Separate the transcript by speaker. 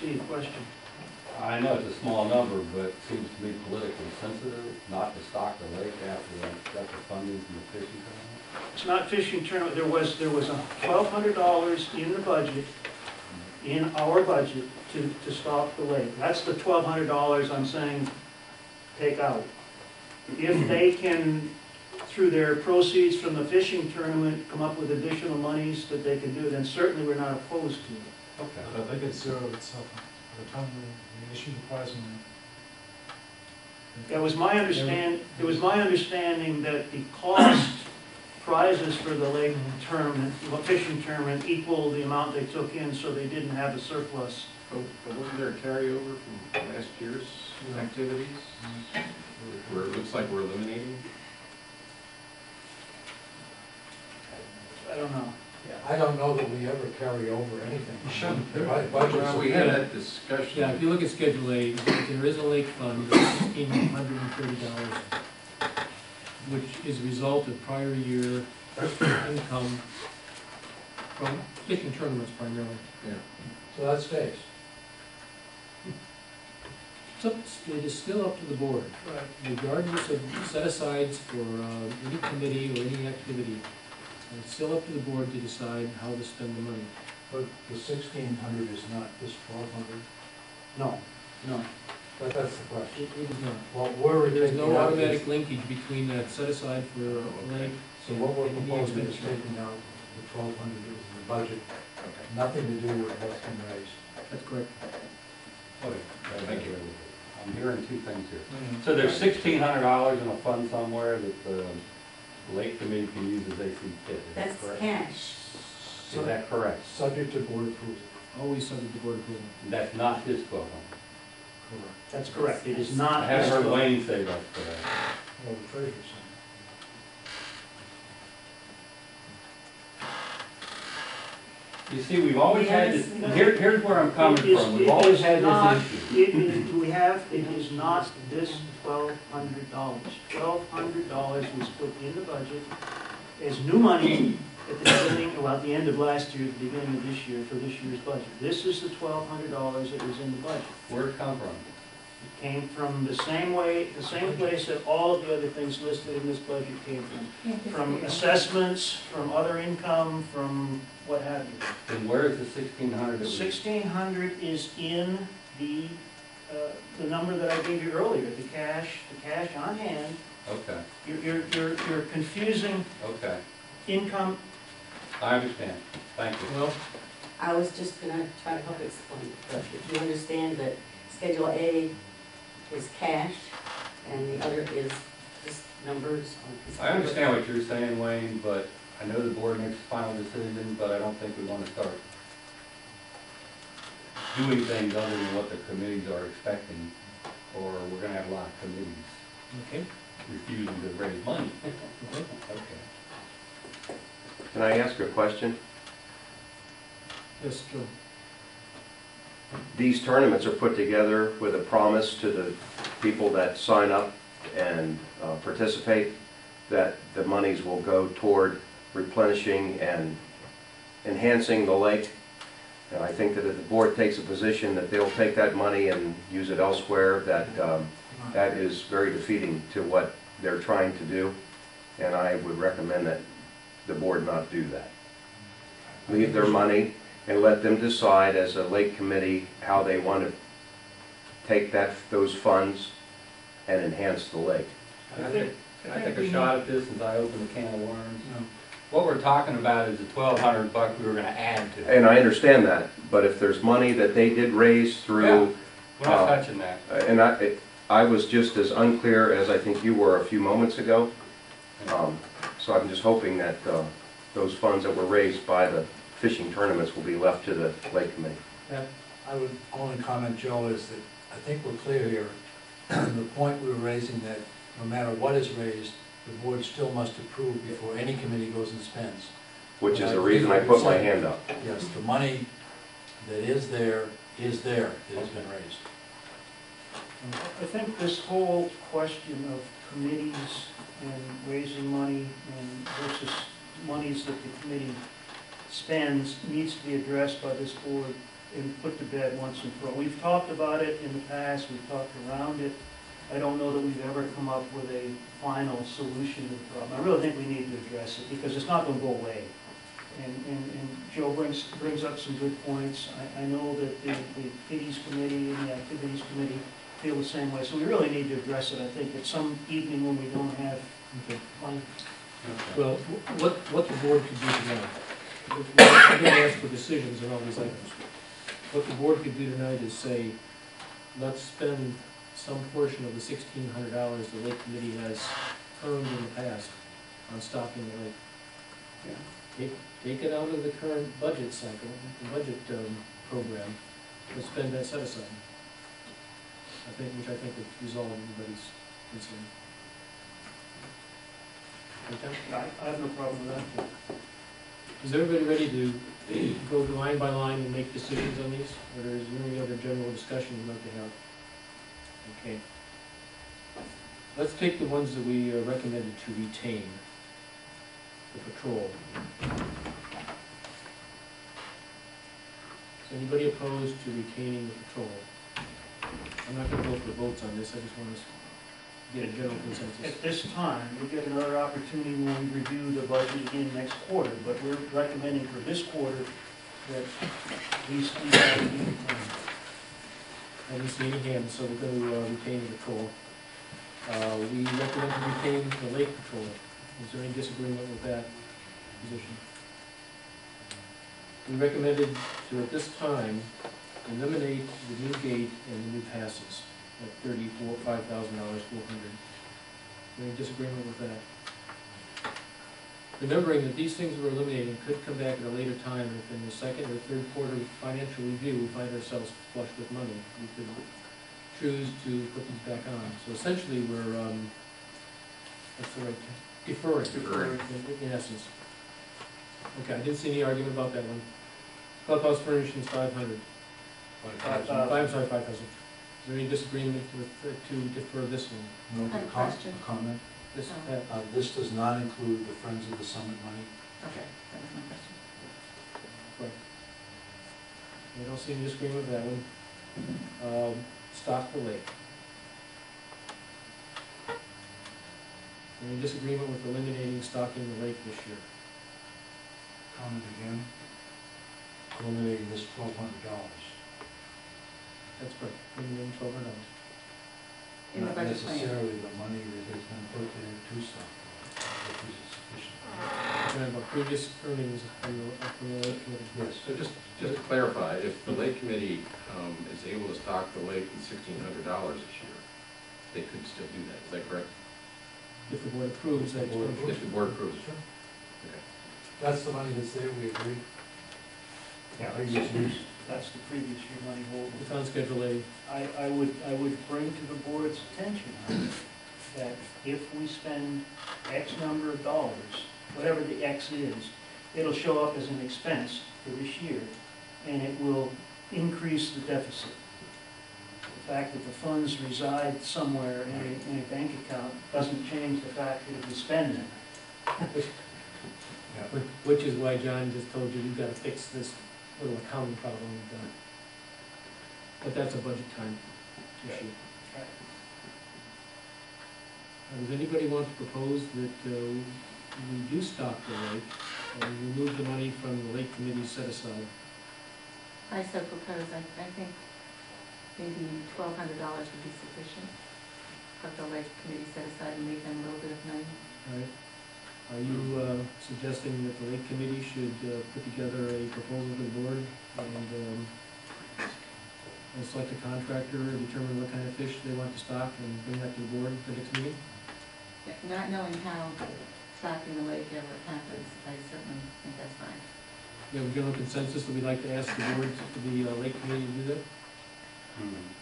Speaker 1: Steve, question.
Speaker 2: I know it's a small number, but it seems to me politically sensitive not to stock the lake after they got the funding from the fishing tournament.
Speaker 1: It's not fishing tournament, there was $1,200 in the budget, in our budget, to stock the lake. That's the $1,200 I'm saying take out. If they can, through their proceeds from the fishing tournament, come up with additional monies that they can do, then certainly we're not opposed to it.
Speaker 2: Okay.
Speaker 3: But I think it's zeroed itself by the time we issue the prize money.
Speaker 1: It was my understanding that the cost prizes for the lake tournament, fishing tournament, equal the amount they took in, so they didn't have a surplus.
Speaker 4: But wasn't there a carryover from last year's activities? Where it looks like we're eliminating?
Speaker 1: I don't know.
Speaker 5: I don't know that we ever carry over anything.
Speaker 3: You shouldn't.
Speaker 4: Well, we had that discussion.
Speaker 6: Yeah, if you look at Schedule A, there is a lake fund of $1,630, which is a result of prior year income from fishing tournaments primarily.
Speaker 4: Yeah.
Speaker 5: So that stays.
Speaker 6: It is still up to the board, regardless of set-asides for any committee or any activity. It's still up to the board to decide how to spend the money.
Speaker 5: But the 1,600 is not this 1,200?
Speaker 1: No, no.
Speaker 5: But that's the question.
Speaker 6: It is not.
Speaker 5: Well, we're
Speaker 6: There's
Speaker 5: taking
Speaker 6: no
Speaker 5: out
Speaker 6: automatic
Speaker 5: this-
Speaker 6: linkage between that set-aside for lake.
Speaker 5: So what we're
Speaker 6: and the
Speaker 5: proposing is
Speaker 6: expenditure.
Speaker 5: taking out the 1,200 is in the budget,
Speaker 4: Okay.
Speaker 5: nothing to do with what's been raised.
Speaker 6: That's correct.
Speaker 2: Okay.
Speaker 4: Thank you.
Speaker 2: I'm hearing two things here. So there's $1,600 in a fund somewhere that the lake committee can use as they see fit. Is that
Speaker 7: That's
Speaker 2: correct?
Speaker 7: cash.
Speaker 2: Is that correct?
Speaker 5: Subject to board approval.
Speaker 6: Always subject to board approval.
Speaker 2: That's not his 1,200.
Speaker 5: Correct.
Speaker 1: That's correct. It is not.
Speaker 2: I haven't heard Wayne say that's correct.
Speaker 5: Well, the treasurer's saying.
Speaker 2: You see, we've always had this,
Speaker 7: Yes.
Speaker 2: here's where I'm coming from. We've
Speaker 1: It
Speaker 2: always
Speaker 1: is
Speaker 2: had
Speaker 1: not-
Speaker 2: this issue.
Speaker 1: It is not this $1,200. $1,200 was put in the budget as new money at the beginning, well, at the end of last year, at the beginning of this year, for this year's budget. This is the $1,200 that was in the budget.
Speaker 2: Where'd it come from?
Speaker 1: It came from the same place that all of the other things listed in this budget came from. From assessments, from other income, from what have you.
Speaker 2: Then where is the 1,600? that we-
Speaker 1: 1,600 is in the number that I gave you earlier, the cash on hand.
Speaker 2: Okay,
Speaker 1: You're confusing
Speaker 2: okay.
Speaker 1: income.
Speaker 2: I understand. Thank you.
Speaker 6: Well,
Speaker 7: I was just gonna try to help explain. If you understand that Schedule A is cash and the other is just numbers on a piece of
Speaker 2: I understand what you're saying, Wayne, but I know the board makes the final decision, but I don't think we want to start doing things other than what the committees are expecting, or we're going to have a lot of committees
Speaker 6: okay.
Speaker 2: refusing to raise money.
Speaker 6: Okay.
Speaker 2: Okay.
Speaker 8: Can I ask a question?
Speaker 6: Yes, Joe.
Speaker 8: These tournaments are put together with a promise to the people that sign up and participate that the monies will go toward replenishing and enhancing the lake. And I think that if the board takes a position that they'll take that money and use it elsewhere, that is very defeating to what they're trying to do. And I would recommend that the board not do that. Leave their money and let them decide as a lake committee how they want to take those funds and enhance the lake.
Speaker 2: Can I take a shot at this since I opened the can of worms? What we're talking about is the $1,200 we were going to add to it.
Speaker 8: And I understand that, but if there's money that they did raise through...
Speaker 2: Yeah, we're not touching that.
Speaker 8: And I was just as unclear as I think you were a few moments ago. So I'm just hoping that those funds that were raised by the fishing tournaments will be left to the lake committee.
Speaker 5: I would only comment, Joe, is that I think we're clear here. The point we were raising that no matter what is raised, the board still must approve before any committee goes and spends.
Speaker 8: Which is the reason I put my hand up.
Speaker 5: Yes, the money that is there, it has been raised.
Speaker 1: I think this whole question of committees and raising money and versus monies that the committee spends needs to be addressed by this board and put to bed once and for all. We've talked about it in the past, we've talked around it. I don't know that we've ever come up with a final solution to the problem. I really think we need to address it, because it's not gonna go away. And Joe brings up some good points. I know that the Fees Committee and the Activities Committee feel the same way, so we really need to address it, I think, at some evening when we don't have fun.
Speaker 6: Well, what the board could do tonight, I'm gonna ask for decisions on all these items. What the board could do tonight is say, let's spend some portion of the $1,600 the Lake Committee has earned in the past on stocking the lake. Take it out of the current budget cycle, the budget program, and spend that set aside. Which I think would resolve everybody's concern. Okay?
Speaker 1: I have no problem with that.
Speaker 6: Is everybody ready to go line by line and make decisions on these? Or is there any other general discussion you'd like to have? Okay. Let's take the ones that we recommended to retain. The patrol. Is anybody opposed to retaining the patrol? I'm not going to go for votes on this, I just want to get a general consensus.
Speaker 1: At this time, we get another opportunity when we review the budget again next quarter, but we're recommending for this quarter that these have to be retained.
Speaker 6: I didn't see any hands, so we're going to retain the patrol. We recommend to retain the lake patrol. Is there any disagreement with that position? We recommended to, at this time, eliminate the new gate and the new passes at $5,000, $400. Any disagreement with that? Remembering that these things we're eliminating could come back at a later time, if in the second or third quarter financial review we find ourselves flush with money, we could choose to put these back on. So essentially we're, what's the right term? Deferring in essence. Okay, I didn't see any argument about that one. Clubhouse furnishings, 500. 5,000. Is there any disagreement with, to defer this one?
Speaker 5: No,
Speaker 9: I have a question.
Speaker 5: comment.
Speaker 6: This,
Speaker 5: This does not include the Friends of the Summit money.
Speaker 9: Okay, that was my question.
Speaker 6: I don't see any disagreement with that one. Stock the lake. Any disagreement with eliminating stocking the lake this year?
Speaker 5: Comment again. Eliminating this $1,200.
Speaker 6: That's correct, eliminating $1,200.
Speaker 9: In the
Speaker 5: Not
Speaker 9: budget plan.
Speaker 5: necessarily the money that has been put there to stock, if this is sufficient.
Speaker 6: Talking about previous earnings from the lake committee.
Speaker 5: Yes.
Speaker 4: So just to clarify, if the lake committee is able to stock the lake with $1,600 this year, they could still do that, is that correct?
Speaker 6: If the board approves that.
Speaker 4: If the board approves it.
Speaker 5: Sure.
Speaker 4: Okay.
Speaker 5: That's the money that's there, we agree.
Speaker 1: Yeah,
Speaker 5: Previous use.
Speaker 1: that's the previous year money hold.
Speaker 6: It's on Schedule A.
Speaker 1: I would bring to the board's attention that if we spend X number of dollars, whatever the X is, it'll show up as an expense for this year, and it will increase the deficit. The fact that the funds reside somewhere in a bank account doesn't change the fact that if you spend them.
Speaker 5: Yeah.
Speaker 6: Which is why John just told you, you've got to fix this little accounting problem we've got. But that's a budget time issue. Does anybody want to propose that we do stock the lake, and remove the money from the lake committee set aside?
Speaker 9: I so propose, I think maybe $1,200 would be sufficient. Put the lake committee set aside and leave them a little bit of money.
Speaker 6: All right. Are you suggesting that the lake committee should put together a proposal to the board and select a contractor, determine what kind of fish they want to stock, and bring that to the board for the next meeting?
Speaker 9: Yeah, not knowing how stocking the lake ever happens, I certainly think that's fine.
Speaker 6: You have a general consensus that we'd like to ask the board, the lake committee to do that?
Speaker 2: Hmm.